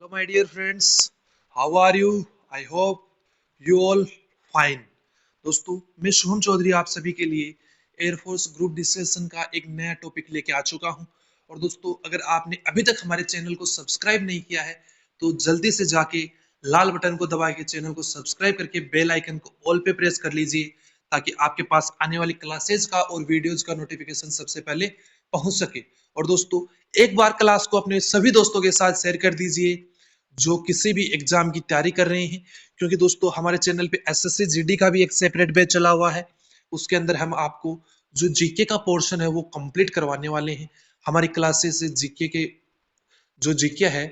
Hello, my dear friends. How are you? I hope you all fine. दोस्तों, मैं शुभम चौधरी आप सभी के लिए एयरफोर्स ग्रुप डिस्कशन का एक नया टॉपिक लेके आ चुका हूं। और दोस्तों, अगर आपने अभी तक हमारे चैनल को सब्सक्राइब नहीं किया है तो जल्दी से जाके लाल बटन को दबा के चैनल को सब्सक्राइब करके बेल आइकन को ऑल पे प्रेस कर लीजिए, ताकि आपके पास आने वाली क्लासेज का और वीडियोज का नोटिफिकेशन सबसे पहले पहुंच सके। और दोस्तों, एक बार क्लास को अपने सभी दोस्तों के साथ शेयर कर दीजिए जो किसी भी एग्जाम की तैयारी कर रहे हैं, क्योंकि दोस्तों हमारे चैनल पे एसएससी जीडी का भी एक सेपरेट बैच चला हुआ है। उसके अंदर हम आपको जो जीके का पोर्शन है वो कंप्लीट करवाने वाले हैं। हमारी क्लासेस से जीके के जो जीके है,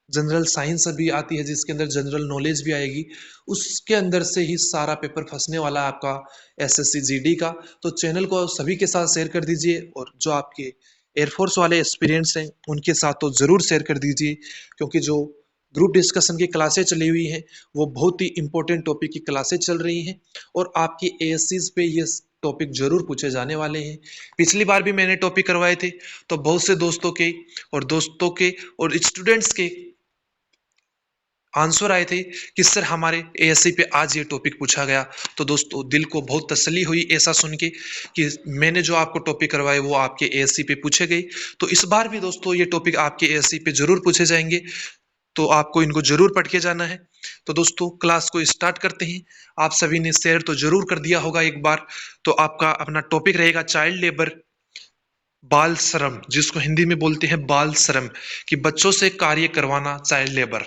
जनरल साइंस भी आती है जिसके अंदर जनरल नॉलेज भी आएगी, उसके अंदर से ही सारा पेपर फंसने वाला है आपका एसएससी जीडी का। तो चैनल को सभी के साथ शेयर कर दीजिए, और जो आपके एयरफोर्स वाले एक्सपीरियंस हैं उनके साथ तो जरूर शेयर कर दीजिए, क्योंकि जो ग्रुप डिस्कशन की क्लासें चली हुई हैं वो बहुत ही इंपॉर्टेंट टॉपिक की क्लासें चल रही हैं, और आपकी एएससीज पे ये टॉपिक जरूर पूछे जाने वाले हैं। पिछली बार भी मैंने टॉपिक करवाए थे, तो बहुत से दोस्तों के और स्टूडेंट्स के आंसर आए थे कि सर हमारे एएससी पे आज ये टॉपिक पूछा गया। तो दोस्तों, दिल को बहुत तसल्ली हुई ऐसा सुन के कि मैंने जो आपको टॉपिक करवाए वो आपके एएससी पे पूछे गए। तो इस बार भी दोस्तों ये टॉपिक आपके एएससी पे जरूर पूछे जाएंगे, तो आपको इनको जरूर पढ़ के जाना है। तो दोस्तों, क्लास को स्टार्ट करते हैं। आप सभी ने शेयर तो जरूर कर दिया होगा एक बार। तो आपका अपना टॉपिक रहेगा चाइल्ड लेबर, बाल श्रम, जिसको हिंदी में बोलते हैं बाल श्रम, कि बच्चों से कार्य करवाना, चाइल्ड लेबर।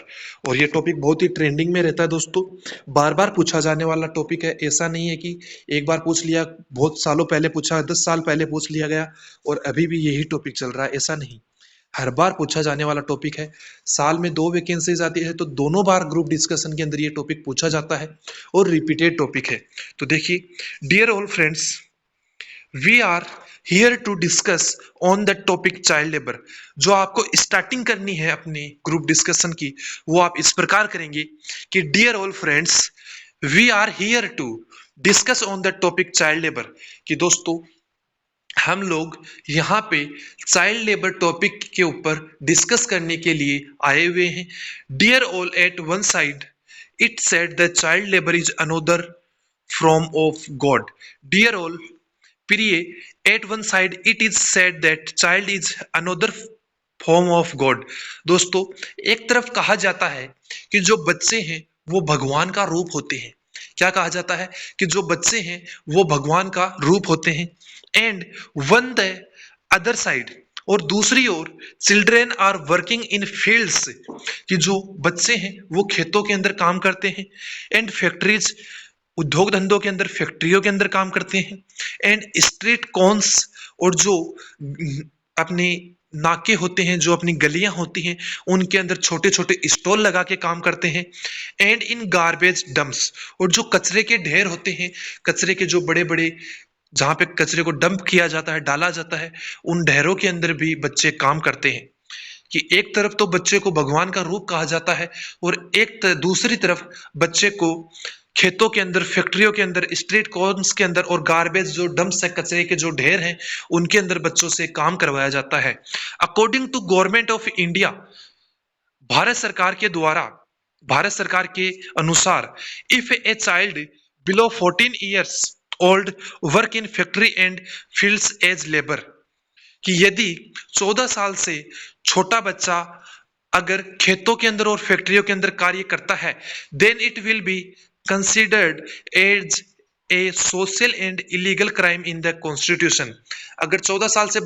और ये टॉपिक बहुत ही ट्रेंडिंग में रहता है दोस्तों, बार बार पूछा जाने वाला टॉपिक है। ऐसा नहीं है कि एक बार पूछ लिया, बहुत सालों पहले पूछा, 10 साल पहले पूछ लिया गया और अभी भी यही टॉपिक चल रहा है, ऐसा नहीं। हर बार पूछा जाने वाला टॉपिक है। साल में 2 वैकेंसीज आती है तो दोनों बार ग्रुप डिस्कशन के अंदर ये टॉपिक पूछा जाता है, और रिपीटेड टॉपिक है। तो देखिए, dear all friends, we are here to discuss on the topic child labour. जो आपको स्टार्टिंग करनी है अपनी ग्रुप डिस्कशन की, वो आप इस प्रकार करेंगे कि dear all friends, we are here to discuss on the topic child labour, कि दोस्तों हम लोग यहाँ पे चाइल्ड लेबर टॉपिक के ऊपर डिस्कस करने के लिए आए हुए हैं। Dear all, at one side it said the child labour is another from of God. Dear all, प्रिय, at one side it is said that child is another form of God. दोस्तों, एक तरफ कहा जाता है कि जो बच्चे हैं वो भगवान का रूप होते हैं। क्या कहा जाता है? कि जो बच्चे हैं वो भगवान का रूप होते हैं। And one the other side, और दूसरी ओर, children are working in fields, कि जो बच्चे हैं वो खेतों के अंदर काम करते हैं। एंड फैक्ट्रीज, उद्योग धंधों के अंदर, फैक्ट्रियों के अंदर काम करते हैं। एंड स्ट्रीट कॉर्न्स, और जो अपने नाके होते हैं, जो अपनी गलियां होती हैं, उनके अंदर छोटे छोटे स्टॉल लगा के काम करते हैं। एंड इन गार्बेज डंप्स, और जो कचरे के ढेर होते हैं, कचरे के जो बड़े बड़े, जहां पे कचरे को डंप किया जाता है, डाला जाता है, उन ढेरों के अंदर भी बच्चे काम करते हैं। कि एक तरफ तो बच्चे को भगवान का रूप कहा जाता है, और दूसरी तरफ बच्चे को खेतों के अंदर, फैक्ट्रियों के अंदर, स्ट्रीट कॉर्नर्स के अंदर, और गार्बेज जो डंप्स है, कचरे के जो ढेर हैं, उनके अंदर बच्चों से काम करवाया जाता है। According to government of India, Bharat सरकार के द्वारा, भारत सरकार के अनुसार, if a child below 14 years old work in factory and fields as labour, कि यदि 14 साल से छोटा बच्चा अगर खेतों के अंदर और फैक्ट्रियों के अंदर कार्य करता है, then it will be considered as a social and illegal crime in the constitution. अगर 14 साल से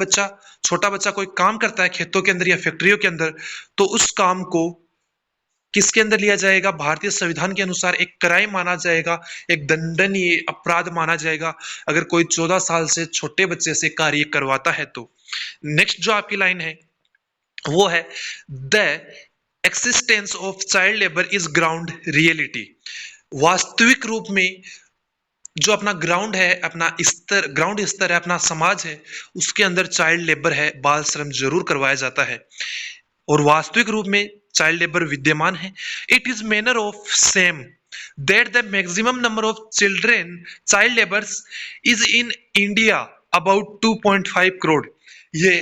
छोटा बच्चा कोई काम करता है खेतों के अंदर या फैक्ट्रियों के अंदर, तो उस काम को किसके अंदर लिया जाएगा? भारतीय संविधान के अनुसार एक क्राइम माना जाएगा, एक दंडनीय अपराध माना जाएगा, अगर कोई 14 साल से छोटे बच्चे से कार्य करवाता है तो। नेक्स्ट जो आपकी लाइन है वो है, the existence of child labour is ground reality. वास्तविक रूप में जो अपना ग्राउंड है, अपना स्तर, ग्राउंड स्तर है, अपना समाज है, उसके अंदर चाइल्ड लेबर है, बाल श्रम जरूर करवाया जाता है, और वास्तविक रूप में चाइल्ड लेबर विद्यमान है। It is manner of same that the maximum number of children child labours is in India about 2.5 crore. ये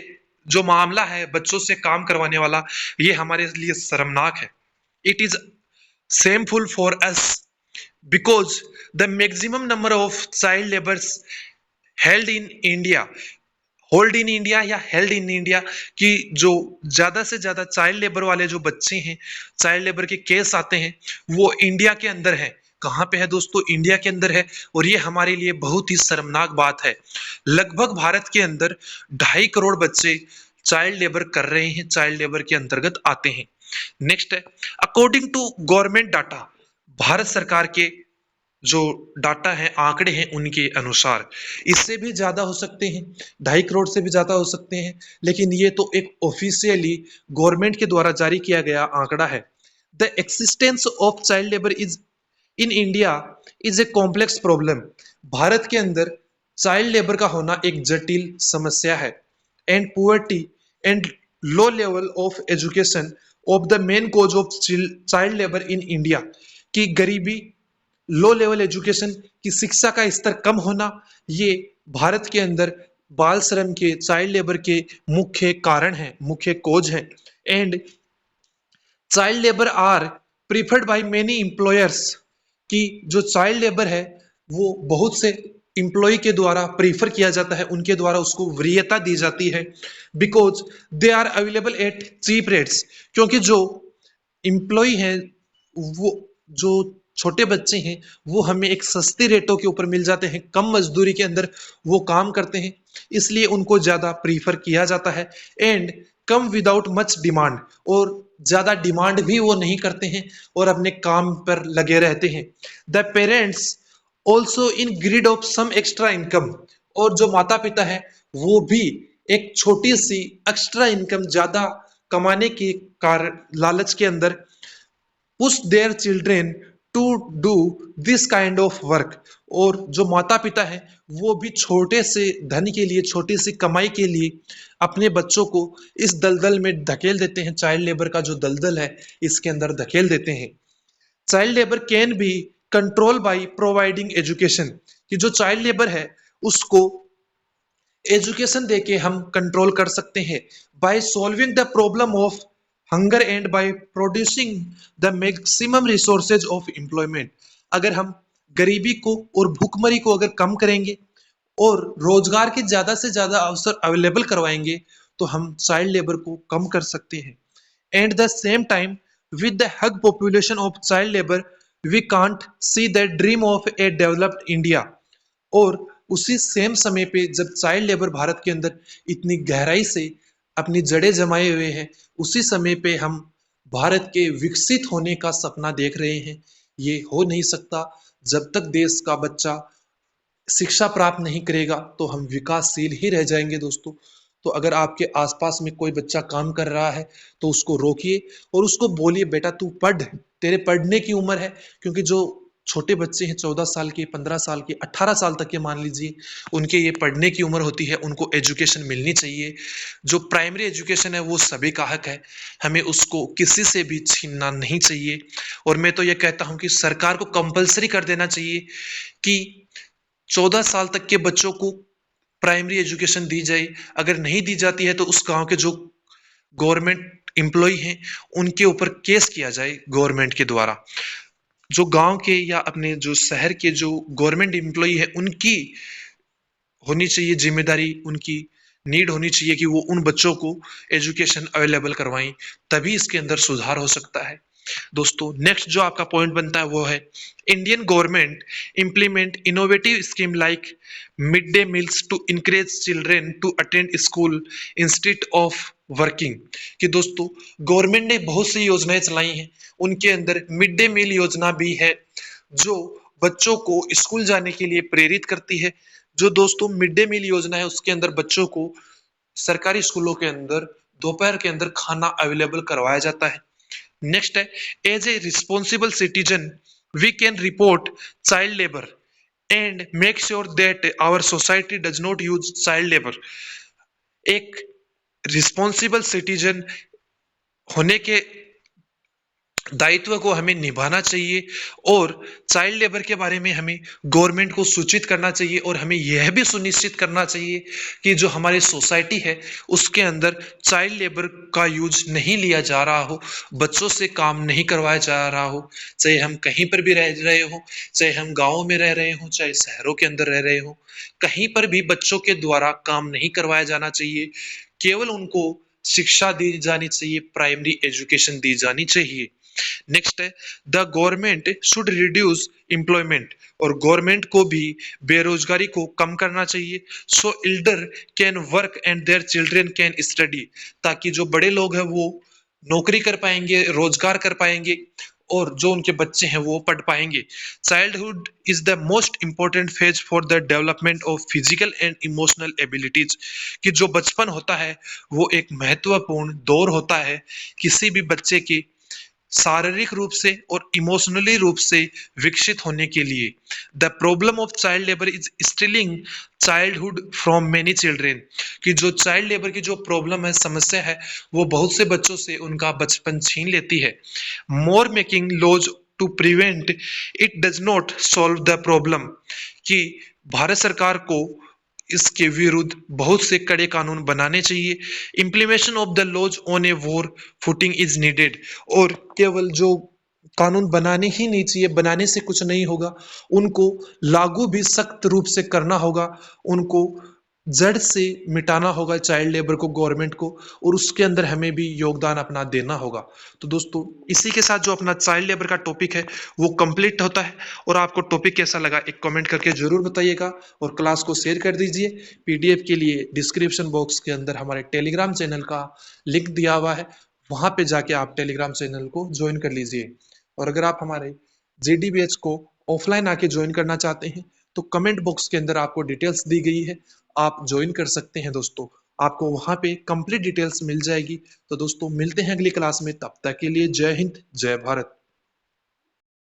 जो मामला है बच्चों से काम करवाने वाला, ये हमारे लिए शर्मनाक है। It is shameful for us because the maximum number of child labors held in India hold in India या हेल्ड इन इंडिया की जो ज्यादा से ज्यादा चाइल्ड लेबर वाले जो बच्चे हैं, चाइल्ड लेबर के केस आते हैं, वो इंडिया के अंदर है। कहाँ पे है दोस्तों? इंडिया के अंदर है। और ये हमारे लिए बहुत ही शर्मनाक बात है। लगभग भारत के अंदर 2.5 करोड़ बच्चे चाइल्ड लेबर कर रहे हैं, चाइल्ड लेबर के अंतर्गत आते हैं। नेक्स्ट है, according to government data, Bharat सरकार के जो डाटा है, आंकड़े हैं, उनके अनुसार इससे भी ज्यादा हो सकते हैं, 2.5 करोड़ से भी ज्यादा हो सकते हैं, लेकिन ये तो एक ऑफिशियली गवर्नमेंट के द्वारा जारी किया गया आंकड़ा है। The existence of child labour is in India is a complex problem. Bharat के अंदर चाइल्ड लेबर का होना एक जटिल समस्या है। And poverty and low level of education of the main cause of child labour in India, की गरीबी, लो लेवल एजुकेशन की शिक्षा का स्तर कम होना, ये भारत के अंदर बाल श्रम के, चाइल्ड लेबर के मुख्य कारण है, मुख्य कोज है। And child labour are preferred by many employers, की जो चाइल्ड लेबर है वो बहुत से एम्प्लॉय के द्वारा प्रीफर किया जाता है, उनके द्वारा उसको वरीयता दी जाती है। Because they are available at cheap rates, क्योंकि जो एम्प्लॉय है, वो जो छोटे बच्चे हैं, वो हमें एक सस्ती रेटों के ऊपर मिल जाते हैं, कम मजदूरी के अंदर वो काम करते हैं, इसलिए उनको ज्यादा प्रीफर किया जाता है। And come without much demand, और ज्यादा डिमांड भी वो नहीं करते हैं और अपने काम पर लगे रहते हैं। The parents also in greed of some extra income, और जो माता पिता है वो भी एक छोटी सी एक्स्ट्रा इनकम, ज्यादा कमाने के कारण लालच के अंदर push their children to do this kind of work, और जो माता पिता है वो भी छोटे से धन के लिए, छोटी सी कमाई के लिए अपने बच्चों को इस दलदल में धकेल देते हैं। चाइल्ड लेबर का जो दलदल है, इसके अंदर धकेल देते हैं। Child labour can be control by providing education, कि जो चाइल्ड लेबर है उसको एजुकेशन देके हम कंट्रोल कर सकते हैं। By solving the problem of hunger and by producing the maximum resources of employment, अगर हम गरीबी को और भूखमरी को अगर कम करेंगे और रोजगार के ज्यादा से ज्यादा अवसर अवेलेबल करवाएंगे, तो हम चाइल्ड लेबर को कम कर सकते हैं। And the same time with the hug population of child labor we can't see the dream of a developed India, और उसी सेम समय पे जब चाइल्ड लेबर भारत के अंदर इतनी गहराई से अपनी जड़ें जमाए हुए हैं, उसी समय पे हम भारत के विकसित होने का सपना देख रहे हैं। ये हो नहीं सकता। जब तक देश का बच्चा शिक्षा प्राप्त नहीं करेगा तो हम विकासशील ही रह जाएंगे दोस्तों। तो अगर आपके आसपास में कोई बच्चा काम कर रहा है तो उसको रोकिए और उसको बोलिए, बेटा तू पढ़, तेरे पढ़ने की उम्र है। क्योंकि जो छोटे बच्चे हैं, 14 साल के, 15 साल के, 18 साल तक के मान लीजिए, उनके ये पढ़ने की उम्र होती है, उनको एजुकेशन मिलनी चाहिए। जो प्राइमरी एजुकेशन है वो सभी का हक है, हमें उसको किसी से भी छीनना नहीं चाहिए। और मैं तो ये कहता हूँ कि सरकार को कंपलसरी कर देना चाहिए कि 14 साल तक के बच्चों को प्राइमरी एजुकेशन दी जाए। अगर नहीं दी जाती है तो उस गांव के जो गवर्नमेंट एम्प्लॉय हैं उनके ऊपर केस किया जाए गवर्नमेंट के द्वारा। जो गांव के या अपने जो शहर के जो गवर्नमेंट एम्प्लॉय है, उनकी होनी चाहिए जिम्मेदारी, उनकी नीड होनी चाहिए कि वो उन बच्चों को एजुकेशन अवेलेबल करवाएं, तभी इसके अंदर सुधार हो सकता है। दोस्तों नेक्स्ट जो आपका पॉइंट बनता है वो है, Indian government implement innovative scheme like mid day meals to encourage children to attend school instead of working. कि दोस्तों गवर्नमेंट ने बहुत सी योजनाएं चलाई हैं, उनके अंदर मिड डे मील योजना भी है जो बच्चों को स्कूल जाने के लिए प्रेरित करती है। जो दोस्तों मिड डे मील योजना है उसके अंदर बच्चों को सरकारी स्कूलों के अंदर दोपहर के अंदर खाना अवेलेबल करवाया जाता है। नेक्स्ट है, as a responsible citizen we can report child labour and make sure that our society does not use child labour. एक रिस्पॉन्सिबल सिटीजन होने के दायित्व को हमें निभाना चाहिए और चाइल्ड लेबर के बारे में हमें गवर्नमेंट को सूचित करना चाहिए और हमें यह भी सुनिश्चित करना चाहिए कि जो हमारी सोसाइटी है उसके अंदर चाइल्ड लेबर का यूज नहीं लिया जा रहा हो, बच्चों से काम नहीं करवाया जा रहा हो, चाहे हम कहीं पर भी रह रहे हो, चाहे हम गाँव में रह रहे हो, चाहे शहरों के अंदर रह रहे हो, कहीं पर भी बच्चों के द्वारा काम नहीं करवाया जाना चाहिए। केवल उनको शिक्षा दी जानी चाहिए, प्राइमरी एजुकेशन दी जानी चाहिए। नेक्स्ट है the government should reduce employment, और गवर्नमेंट को भी बेरोजगारी को कम करना चाहिए, सो Elder can work and their children can study, ताकि जो बड़े लोग हैं वो नौकरी कर पाएंगे, रोजगार कर पाएंगे और जो उनके बच्चे हैं वो पढ़ पाएंगे। Childhood is the most important phase for the development of physical and emotional abilities, कि जो बचपन होता है वो एक महत्वपूर्ण दौर होता है किसी भी बच्चे की शारीरिक रूप से और इमोशनली रूप से विकसित होने के लिए। The problem of child labour is stealing childhood from many children, कि जो चाइल्ड लेबर की जो प्रॉब्लम है, समस्या है, वो बहुत से बच्चों से उनका बचपन छीन लेती है। More making laws to prevent it does not solve the problem, कि भारत सरकार को इसके विरुद्ध बहुत से कड़े कानून बनाने चाहिए। Implementation of the laws on a war footing is needed, और केवल जो कानून बनाने ही नहीं चाहिए, बनाने से कुछ नहीं होगा, उनको लागू भी सख्त रूप से करना होगा, उनको जड़ से मिटाना होगा चाइल्ड लेबर को, गवर्नमेंट को, और उसके अंदर हमें भी योगदान अपना देना होगा। तो दोस्तों इसी के साथ जो अपना चाइल्ड लेबर का टॉपिक है वो कंप्लीट होता है। और आपको टॉपिक कैसा लगा एक कमेंट करके जरूर बताइएगा और क्लास को शेयर कर दीजिए। पीडीएफ के लिए डिस्क्रिप्शन बॉक्स के अंदर हमारे टेलीग्राम चैनल का लिंक दिया हुआ है, वहां पे जाके आप टेलीग्राम चैनल को ज्वाइन कर लीजिए। और अगर आप हमारे जेडीबीएच को ऑफलाइन आके ज्वाइन करना चाहते हैं तो कमेंट बॉक्स के अंदर आपको डिटेल्स दी गई है, आप ज्वाइन कर सकते हैं दोस्तों, आपको वहां पे कंप्लीट डिटेल्स मिल जाएगी। तो दोस्तों मिलते हैं अगली क्लास में, तब तक के लिए जय हिंद जय भारत।